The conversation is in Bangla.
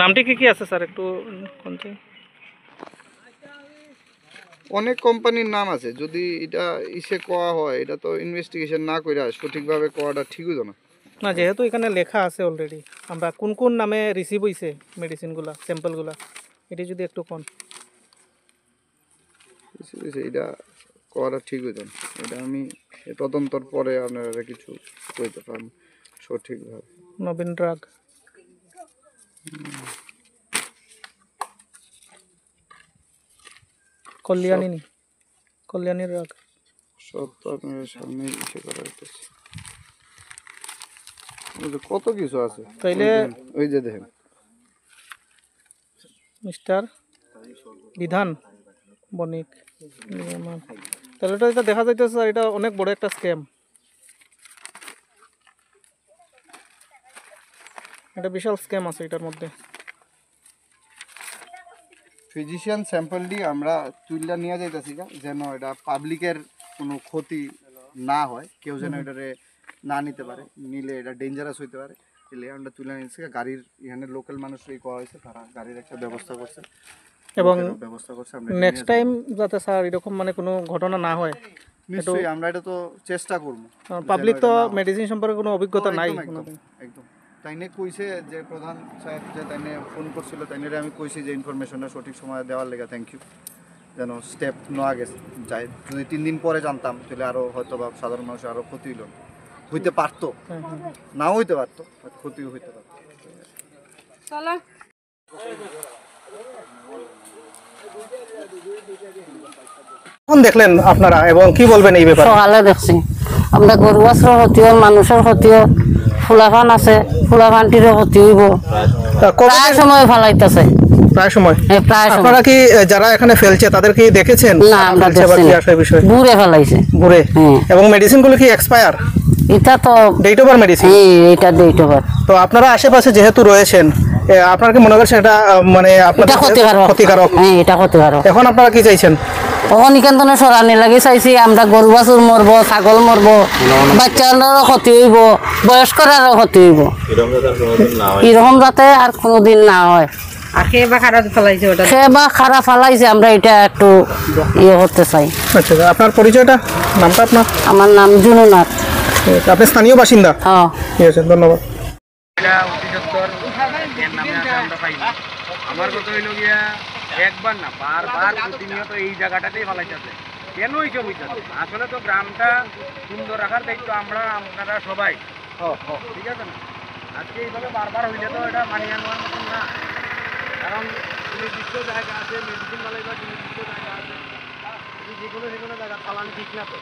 নামটি কি কি আছে স্যার একটু কোনটি? অনেক কোম্পানির নাম আছে, যদি এটা ইসে কোয়া হয় এটা তো ইনভেস্টিগেশন না কইরা সঠিকভাবে কোয়াটা ঠিক হইতো না। না, যেহেতু এখানে লেখা আছে অলরেডি আমরা কোন কোন নামে রিসিভ হইছে মেডিসিনগুলা স্যাম্পলগুলা, এটি যদি একটু কোন এটা কোয়াটা ঠিক হইতো না। এটা আমি তদন্তর পরে আপনারা কিছু কইতে পারবো সঠিকভাবে। নবীন ড্রাগ, কল্যাণী ড্রাগ সব তো আপনার সামনে ইসে করা হইতেছে। কত কিছু আছে তাইলে ওই যে দেখেন মিস্টার বিধান বণিক। তাহলে এটা দেখা যাইতেছে স্যার এটা অনেক বড় একটা স্ক্যাম, এটা বিশাল স্ক্যাম আছে এটার মধ্যে। ফিজিশিয়ান স্যাম্পলটি আমরা তুইলা নিয়ে যাইতেছি যেন এটা পাবলিকের কোনো ক্ষতি না হয়, কেউ যেন এটারে না নিতে পারে, নিলে এটা ডেঞ্জারাস হইতে পারে। এলে আমরা তুলে নিয়েছি গাড়ির এখানে লোকাল মানুষই কোয়া হয়েছে, তারা গাড়ির একটা ব্যবস্থা করছে এবং ব্যবস্থা করছে। নেক্সট টাইম যাতে স্যার এরকম মানে কোনো ঘটনা না হয় নিশ্চয়ই আমরা এটা তো চেষ্টা করব। পাবলিক তো মেডিসিন সম্পর্কে কোনো অভিজ্ঞতা নাই একদম। তাইনে কইছে যে প্রধান সাহেব যে তাইনে ফোন করছিল, তাইনে আমি কইছি যে ইনফরমেশনটা সঠিক সময়ে দেওয়ার লেগে থ্যাংক ইউ, যেন স্টেপ নেওয়া গেছে যায়। যদি 3 দিন পরে জানতাম তাহলে আরও হয়তো বা সাধারণ মানুষের আরও ক্ষতি হইতে পারতো, নাও হইতে পারতো, ক্ষতিও হইতে পারতো। কখন দেখলেন আপনারা এবং কি বলবেন এই ব্যাপারে? সকালে দেখছি আমরা গরু বাছর ক্ষতিও, মানুষের ক্ষতিও, ফুলাফান আছে, ফুলাফানটিরও ক্ষতি হইব, প্রায় সময় ফালাইতেছে। প্রায় সময় প্রায় সময়। আপনারা কি যারা এখানে ফেলছে তাদের কি দেখেছেন? না, আমরা দেখছি না। বুড়ে ফেলাইছে বুড়ে। এবং মেডিসিন গুলো কি এক্সপায়ার? এটা তো ডেট ওভার মেডিসিন, এটা ডেট ওভার। তো আপনারা আশেপাশে যেহেতু রয়েছেন, আপনারা কি মনে করছেন এটা মানে আপনাদের ক্ষতিকারক? এটা ক্ষতিকারক। এখন আপনারা কি চাইছেন? তখন এখান সরানি লাগে চাইছি আমরা গরু বাছুর মরবো, ছাগল মরবো, বাচ্চাদেরও ক্ষতি হইব, বয়স্করারও ক্ষতি হইব, এরকম যাতে আর কোনোদিন না হয়। খারাপ ফেলাইছে আমরা এটা একটু ইয়ে করতে চাই। আচ্ছা, আপনার পরিচয়টা, নামটা আপনার? আমার নাম জুনুনাথ। আপনি স্থানীয় বাসিন্দা? হ্যাঁ, ঠিক আছে, ধন্যবাদ। আমার কথা হইল গিয়া একবার না বারবার প্রতিনিয়ত এই জায়গাটাতেই ফেলাইতেছে। কেন এইসব হইতেছে? আসলে তো গ্রামটা সুন্দর রাখার দায়িত্ব আপনারা সবাই, ঠিক আছে না? আজকে এইভাবে বারবার হইলে তো এটা মানিয়ে নেওয়ার মতন না, কারণ নির্দিষ্ট জায়গা আছে, মেডিসিন ফেলাইবার নির্দিষ্ট জায়গা আছে, যেগুলো জায়গা পালান ঠিক না তো।